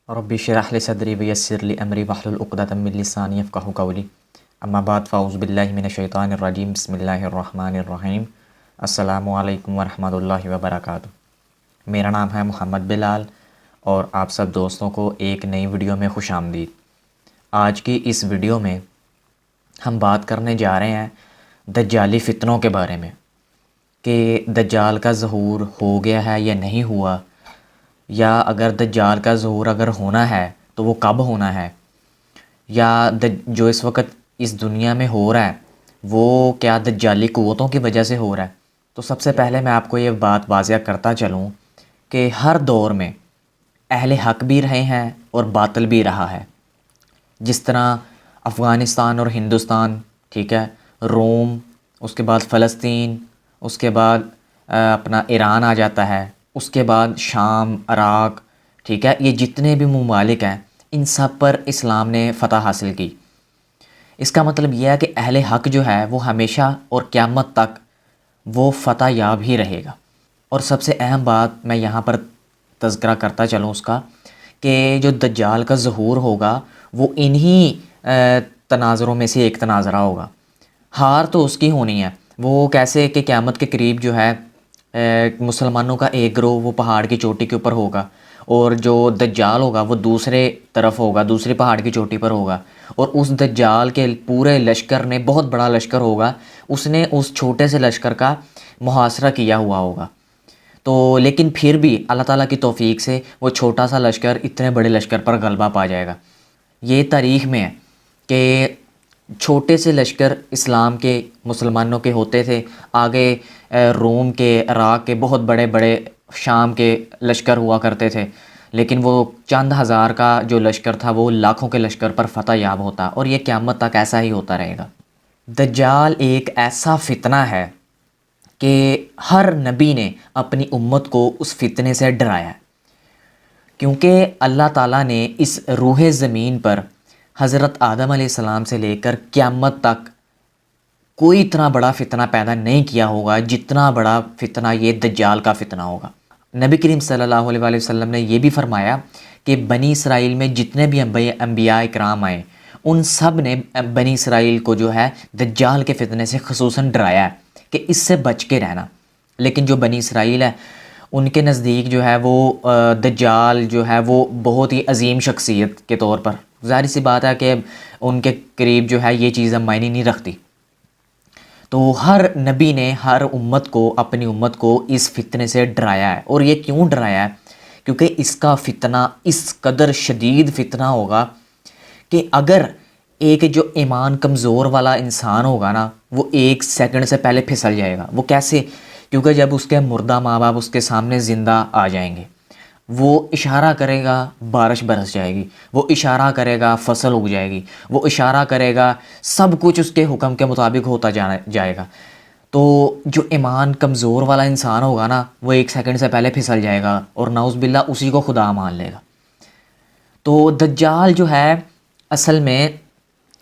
رب اشرح لي صدري ويسر لي أمري واحلل عقدة من لساني يفقهوا قولي اما بعد فاعوذ باللہ من الشیطان الرجیم بسم اللہ الرحمن الرحیم السلام علیکم ورحمۃ اللہ وبرکاتہ۔ میرا نام ہے محمد بلال اور آپ سب دوستوں کو ایک نئی ویڈیو میں خوش آمدید۔ آج کی اس ویڈیو میں ہم بات کرنے جا رہے ہیں دجالی فتنوں کے بارے میں کہ دجال کا ظہور ہو گیا ہے یا نہیں ہوا، یا اگر دجال کا ظہور اگر ہونا ہے تو وہ کب ہونا ہے، یا جو اس وقت اس دنیا میں ہو رہا ہے وہ کیا دجالی قوتوں کی وجہ سے ہو رہا ہے۔ تو سب سے پہلے میں آپ کو یہ بات واضح کرتا چلوں کہ ہر دور میں اہل حق بھی رہے ہیں اور باطل بھی رہا ہے۔ جس طرح افغانستان اور ہندوستان، ٹھیک ہے، روم، اس کے بعد فلسطین، اس کے بعد اپنا ایران آ جاتا ہے، اس کے بعد شام، عراق، ٹھیک ہے، یہ جتنے بھی ممالک ہیں ان سب پر اسلام نے فتح حاصل کی۔ اس کا مطلب یہ ہے کہ اہل حق جو ہے وہ ہمیشہ اور قیامت تک وہ فتح یاب ہی رہے گا۔ اور سب سے اہم بات میں یہاں پر تذکرہ کرتا چلوں اس کا کہ جو دجال کا ظہور ہوگا وہ انہی تناظروں میں سے ایک تناظرہ ہوگا۔ ہار تو اس کی ہونی ہے، وہ کیسے کہ قیامت کے قریب جو ہے مسلمانوں کا ایک گروہ وہ پہاڑ کی چوٹی کے اوپر ہوگا، اور جو دجال ہوگا وہ دوسرے طرف ہوگا، دوسری پہاڑ کی چوٹی پر ہوگا، اور اس دجال کے پورے لشکر نے، بہت بڑا لشکر ہوگا، اس نے اس چھوٹے سے لشکر کا محاصرہ کیا ہوا ہوگا۔ تو لیکن پھر بھی اللہ تعالیٰ کی توفیق سے وہ چھوٹا سا لشکر اتنے بڑے لشکر پر غلبہ پا جائے گا۔ یہ تاریخ میں ہے کہ چھوٹے سے لشکر اسلام کے، مسلمانوں کے ہوتے تھے، آگے روم کے، عراق کے بہت بڑے بڑے، شام کے لشکر ہوا کرتے تھے، لیکن وہ چند ہزار کا جو لشکر تھا وہ لاکھوں کے لشکر پر فتح یاب ہوتا، اور یہ قیامت تک ایسا ہی ہوتا رہے گا۔ دجال ایک ایسا فتنہ ہے کہ ہر نبی نے اپنی امت کو اس فتنے سے ڈرایا ہے، کیونکہ اللہ تعالیٰ نے اس روح زمین پر حضرت آدم علیہ السلام سے لے کر قیامت تک کوئی اتنا بڑا فتنہ پیدا نہیں کیا ہوگا جتنا بڑا فتنہ یہ دجال کا فتنہ ہوگا۔ نبی کریم صلی اللہ علیہ وآلہ وسلم نے یہ بھی فرمایا کہ بنی اسرائیل میں جتنے بھی انبیاء اکرام آئے ان سب نے بنی اسرائیل کو جو ہے دجال کے فتنے سے خصوصاً ڈرایا ہے کہ اس سے بچ کے رہنا۔ لیکن جو بنی اسرائیل ہے ان کے نزدیک جو ہے وہ دجال جو ہے وہ بہت ہی عظیم شخصیت کے طور پر، ظاہر سی بات ہے کہ ان کے قریب جو ہے یہ چیزیں معنی نہیں رکھتی۔ تو ہر نبی نے ہر امت کو، اپنی امت کو اس فتنے سے ڈرایا ہے، اور یہ کیوں ڈرایا ہے؟ کیونکہ اس کا فتنہ اس قدر شدید فتنہ ہوگا کہ اگر ایک جو ایمان کمزور والا انسان ہوگا نا وہ ایک سیکنڈ سے پہلے پھسل جائے گا۔ وہ کیسے؟ کیونکہ جب اس کے مردہ ماں باپ اس کے سامنے زندہ آ جائیں گے، وہ اشارہ کرے گا بارش برس جائے گی، وہ اشارہ کرے گا فصل اگ جائے گی، وہ اشارہ کرے گا سب کچھ اس کے حکم کے مطابق ہوتا جائے گا۔ تو جو ایمان کمزور والا انسان ہوگا نا وہ ایک سیکنڈ سے پہلے پھسل جائے گا اور نعوذ باللہ اسی کو خدا مان لے گا۔ تو دجال جو ہے اصل میں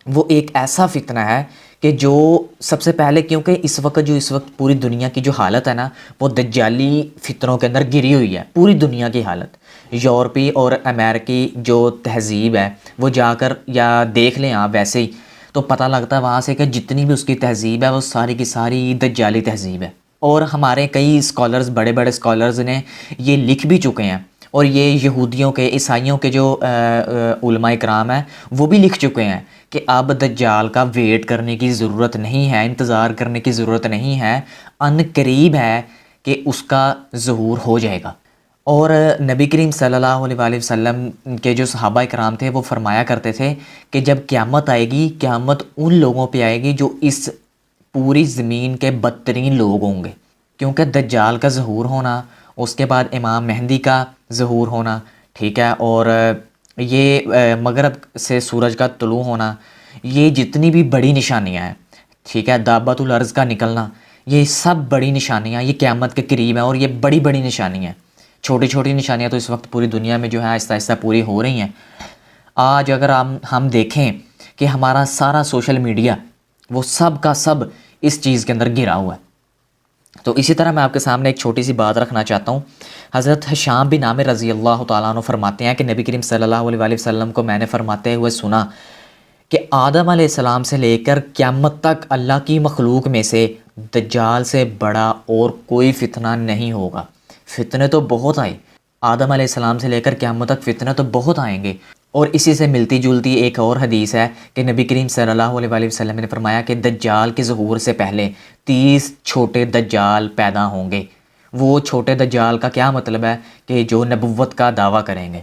وہ ایک ایسا فتنہ ہے کہ جو سب سے پہلے، کیونکہ اس وقت پوری دنیا کی جو حالت ہے نا وہ دجالی فتنوں کے اندر گری ہوئی ہے، پوری دنیا کی حالت۔ یورپی اور امریکی جو تہذیب ہے وہ جا کر یا دیکھ لیں آپ ویسے ہی تو پتہ لگتا ہے وہاں سے کہ جتنی بھی اس کی تہذیب ہے وہ ساری کی ساری دجالی تہذیب ہے۔ اور ہمارے کئی اسکالرز، بڑے بڑے اسکالرز نے یہ لکھ بھی چکے ہیں، اور یہ یہودیوں کے، عیسائیوں کے جو علماء اکرام ہیں وہ بھی لکھ چکے ہیں کہ اب دجال کا ویٹ کرنے کی ضرورت نہیں ہے، انتظار کرنے کی ضرورت نہیں ہے، ان قریب ہے کہ اس کا ظہور ہو جائے گا۔ اور نبی کریم صلی اللہ علیہ وآلہ وسلم کے جو صحابہ اکرام تھے وہ فرمایا کرتے تھے کہ جب قیامت آئے گی، قیامت ان لوگوں پہ آئے گی جو اس پوری زمین کے بدترین لوگ ہوں گے، کیونکہ دجال کا ظہور ہونا، اس کے بعد امام مہدی کا ظہور ہونا، ٹھیک ہے، اور یہ مغرب سے سورج کا طلوع ہونا، یہ جتنی بھی بڑی نشانیاں ہیں، ٹھیک ہے، دابۃ الارض کا نکلنا، یہ سب بڑی نشانیاں یہ قیامت کے قریب ہیں، اور یہ بڑی بڑی نشانیاں ہیں۔ چھوٹی چھوٹی نشانیاں تو اس وقت پوری دنیا میں جو ہے آہستہ آہستہ پوری ہو رہی ہیں۔ آج اگر ہم دیکھیں کہ ہمارا سارا سوشل میڈیا وہ سب کا سب اس چیز کے اندر گھرا ہوا ہے۔ تو اسی طرح میں آپ کے سامنے ایک چھوٹی سی بات رکھنا چاہتا ہوں۔ حضرت حشام بن عامر رضی اللہ تعالیٰ عنہ فرماتے ہیں کہ نبی کریم صلی اللہ علیہ وآلہ وسلم کو میں نے فرماتے ہوئے سنا کہ آدم علیہ السلام سے لے کر قیامت تک اللہ کی مخلوق میں سے دجال سے بڑا اور کوئی فتنہ نہیں ہوگا۔ فتنے تو بہت آئے، آدم علیہ السلام سے لے کر قیامت تک فتنے تو بہت آئیں گے۔ اور اسی سے ملتی جلتی ایک اور حدیث ہے کہ نبی کریم صلی اللہ علیہ وآلہ وسلم نے فرمایا کہ دجال کے ظہور سے پہلے 30 چھوٹے دجال پیدا ہوں گے۔ وہ چھوٹے دجال کا کیا مطلب ہے کہ جو نبوت کا دعویٰ کریں گے۔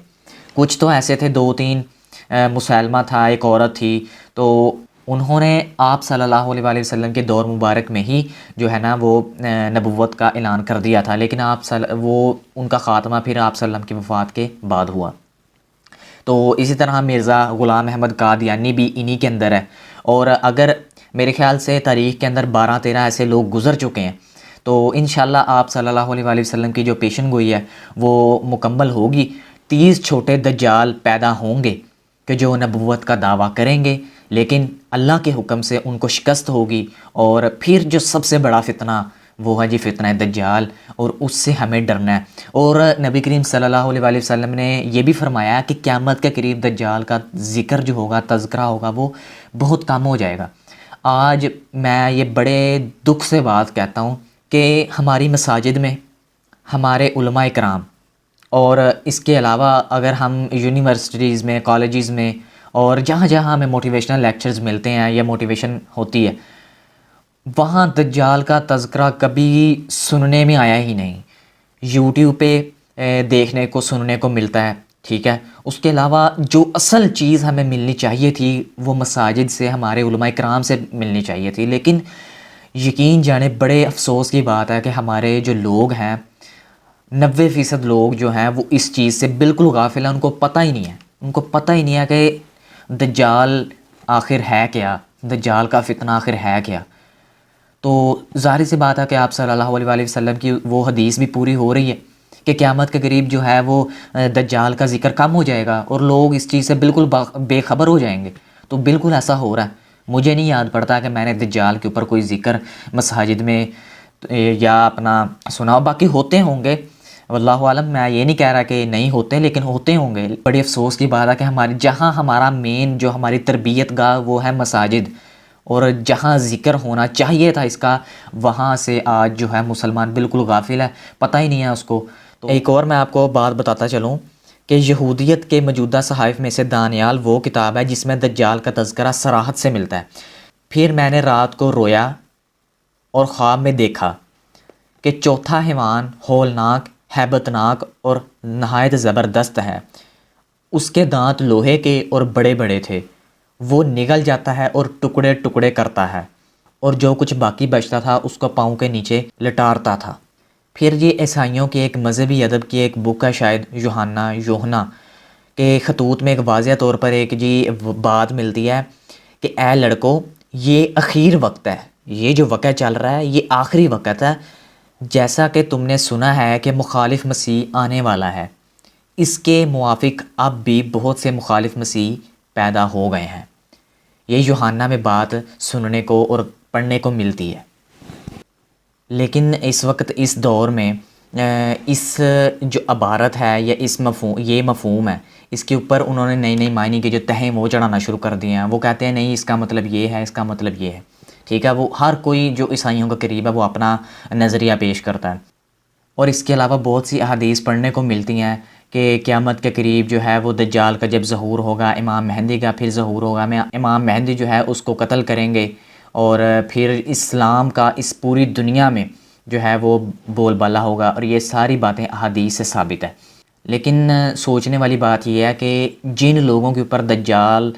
کچھ تو ایسے تھے، 2-3 مسلمہ تھا، ایک عورت تھی، تو انہوں نے آپ صلی اللہ علیہ وآلہ وسلم کے دور مبارک میں ہی جو ہے نا وہ نبوت کا اعلان کر دیا تھا، لیکن ان کا خاتمہ پھر آپ صلی اللہ علیہ وسلم کی وفات کے بعد ہوا۔ تو اسی طرح مرزا غلام احمد قادیانی بھی انہی کے اندر ہے، اور اگر میرے خیال سے تاریخ کے اندر 12-13 ایسے لوگ گزر چکے ہیں، تو انشاءاللہ آپ صلی اللہ علیہ وآلہ وسلم کی جو پیشن گوئی ہے وہ مکمل ہوگی۔ 30 چھوٹے دجال پیدا ہوں گے کہ جو نبوت کا دعویٰ کریں گے، لیکن اللہ کے حکم سے ان کو شکست ہوگی۔ اور پھر جو سب سے بڑا فتنہ وہ ہے جی فتنہ دجال، اور اس سے ہمیں ڈرنا ہے۔ اور نبی کریم صلی اللہ علیہ وآلہ وسلم نے یہ بھی فرمایا کہ قیامت کے قریب دجال کا ذکر جو ہوگا، تذکرہ ہوگا، وہ بہت کم ہو جائے گا۔ آج میں یہ بڑے دکھ سے بات کہتا ہوں کہ ہماری مساجد میں ہمارے علماء کرام، اور اس کے علاوہ اگر ہم یونیورسٹیز میں، کالجز میں، اور جہاں جہاں ہمیں موٹیویشنل لیکچرز ملتے ہیں یا موٹیویشن ہوتی ہے، وہاں دجال کا تذکرہ کبھی سننے میں آیا ہی نہیں۔ یوٹیوب پہ دیکھنے کو، سننے کو ملتا ہے، ٹھیک ہے۔ اس کے علاوہ جو اصل چیز ہمیں ملنی چاہیے تھی وہ مساجد سے، ہمارے علماء کرام سے ملنی چاہیے تھی، لیکن یقین جانے بڑے افسوس کی بات ہے کہ ہمارے جو لوگ ہیں، 90% لوگ جو ہیں وہ اس چیز سے بالکل غافل ہیں۔ ان کو پتہ ہی نہیں ہے، ان کو پتہ ہی نہیں ہے کہ دجال آخر ہے کیا، دجال کا فتنہ آخر ہے کیا۔ تو ظاہر سی بات ہے کہ آپ صلی اللہ علیہ وآلہ وسلم کی وہ حدیث بھی پوری ہو رہی ہے کہ قیامت کے قریب جو ہے وہ دجال کا ذکر کم ہو جائے گا اور لوگ اس چیز سے بالکل بے خبر ہو جائیں گے۔ تو بالکل ایسا ہو رہا ہے۔ مجھے نہیں یاد پڑتا کہ میں نے دجال کے اوپر کوئی ذکر مساجد میں یا اپنا سنا ہو، باقی ہوتے ہوں گے، واللہ عالم۔ میں یہ نہیں کہہ رہا کہ نہیں ہوتے، لیکن ہوتے ہوں گے۔ بڑی افسوس کی بات ہے کہ جہاں ہمارا مین جو ہماری تربیت گاہ وہ ہے مساجد، اور جہاں ذکر ہونا چاہیے تھا اس کا، وہاں سے آج جو ہے مسلمان بالکل غافل ہے، پتہ ہی نہیں ہے اس کو۔ تو ایک اور میں آپ کو بات بتاتا چلوں کہ یہودیت کے موجودہ صحائف میں سے دانیال وہ کتاب ہے جس میں دجال کا تذکرہ صراحت سے ملتا ہے۔ پھر میں نے رات کو رویا اور خواب میں دیکھا کہ چوتھا حیوان ہولناک، ہیبت ناک اور نہایت زبردست ہے۔ اس کے دانت لوہے کے اور بڑے بڑے تھے۔ وہ نگل جاتا ہے اور ٹکڑے ٹکڑے کرتا ہے، اور جو کچھ باقی بچتا تھا اس کو پاؤں کے نیچے لٹارتا تھا۔ پھر یہ عیسائیوں کے ایک مذہبی ادب کی ایک بک ہے، شاید یوحنا کے خطوط میں ایک واضح طور پر ایک بات ملتی ہے کہ اے لڑکو، یہ اخیر وقت ہے، یہ جو وقت چل رہا ہے یہ آخری وقت ہے، جیسا کہ تم نے سنا ہے کہ مخالف مسیح آنے والا ہے، اس کے موافق اب بھی بہت سے مخالف مسیح پیدا ہو گئے ہیں۔ یہ یوحنا میں بات سننے کو اور پڑھنے کو ملتی ہے۔ لیکن اس وقت اس دور میں اس جو عبارت ہے یا یہ مفہوم ہے، اس کے اوپر انہوں نے نئی نئی معنی کے جو تہم وہ چڑھانا شروع کر دیے ہیں۔ وہ کہتے ہیں نہیں، اس کا مطلب یہ ہے، اس کا مطلب یہ ہے، ٹھیک ہے۔ وہ ہر کوئی جو عیسائیوں کا قریب ہے وہ اپنا نظریہ پیش کرتا ہے۔ اور اس کے علاوہ بہت سی احادیث پڑھنے کو ملتی ہیں کہ قیامت کے قریب جو ہے وہ دجال کا جب ظہور ہوگا، امام مہدی کا پھر ظہور ہوگا، امام مہدی جو ہے اس کو قتل کریں گے، اور پھر اسلام کا اس پوری دنیا میں جو ہے وہ بول بالا ہوگا، اور یہ ساری باتیں احادیث سے ثابت ہے۔ لیکن سوچنے والی بات یہ ہے کہ جن لوگوں کے اوپر دجال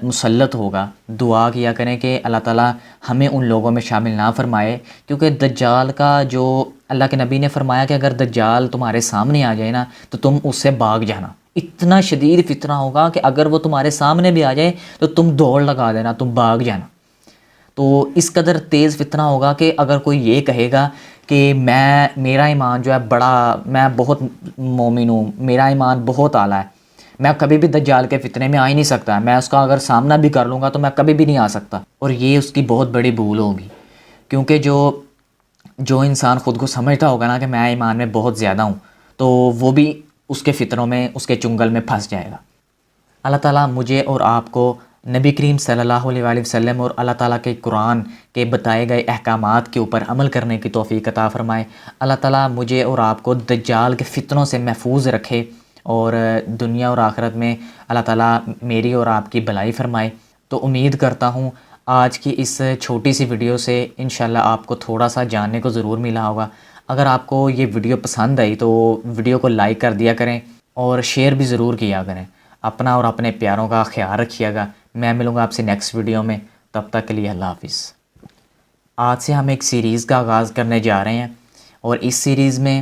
مسلط ہوگا، دعا کیا کریں کہ اللہ تعالیٰ ہمیں ان لوگوں میں شامل نہ فرمائے، کیونکہ دجال کا جو اللہ کے نبی نے فرمایا کہ اگر دجال تمہارے سامنے آ جائے نا تو تم اس سے بھاگ جانا۔ اتنا شدید فتنہ ہوگا کہ اگر وہ تمہارے سامنے بھی آ جائے تو تم دوڑ لگا دینا، تم بھاگ جانا۔ تو اس قدر تیز فتنہ ہوگا کہ اگر کوئی یہ کہے گا کہ میرا ایمان جو ہے میں بہت مومن ہوں، میرا ایمان بہت اعلیٰ ہے، میں کبھی بھی دجال کے فتنے میں آ ہی نہیں سکتا، میں اس کا اگر سامنا بھی کر لوں گا تو میں کبھی بھی نہیں آ سکتا، اور یہ اس کی بہت بڑی بھول ہوگی۔ کیونکہ جو انسان خود کو سمجھتا ہوگا نا کہ میں ایمان میں بہت زیادہ ہوں، تو وہ بھی اس کے فتنوں میں، اس کے چنگل میں پھنس جائے گا۔ اللہ تعالیٰ مجھے اور آپ کو نبی کریم صلی اللہ علیہ وآلہ وسلم اور اللہ تعالیٰ کے قرآن کے بتائے گئے احکامات کے اوپر عمل کرنے کی توفیق عطا فرمائے۔ اللہ تعالیٰ مجھے اور آپ کو دجال کے فتنوں سے محفوظ رکھے، اور دنیا اور آخرت میں اللہ تعالیٰ میری اور آپ کی بھلائی فرمائے۔ تو امید کرتا ہوں آج کی اس چھوٹی سی ویڈیو سے انشاءاللہ آپ کو تھوڑا سا جاننے کو ضرور ملا ہوگا۔ اگر آپ کو یہ ویڈیو پسند آئی تو ویڈیو کو لائک کر دیا کریں اور شیئر بھی ضرور کیا کریں۔ اپنا اور اپنے پیاروں کا خیال رکھیے گا۔ میں ملوں گا آپ سے نیکسٹ ویڈیو میں، تب تک کے لیے اللہ حافظ۔ آج سے ہم ایک سیریز کا آغاز کرنے جا رہے ہیں، اور اس سیریز میں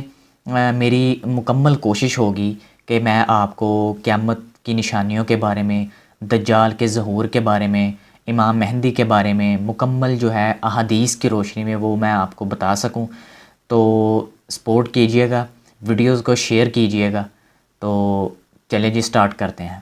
میری مکمل کوشش ہوگی کہ میں آپ کو قیامت کی نشانیوں کے بارے میں، دجال کے ظہور کے بارے میں، امام مہدی کے بارے میں مکمل جو ہے احادیث کی روشنی میں وہ میں آپ کو بتا سکوں۔ تو سپورٹ کیجئے گا، ویڈیوز کو شیئر کیجئے گا۔ تو چلیں جی، سٹارٹ کرتے ہیں۔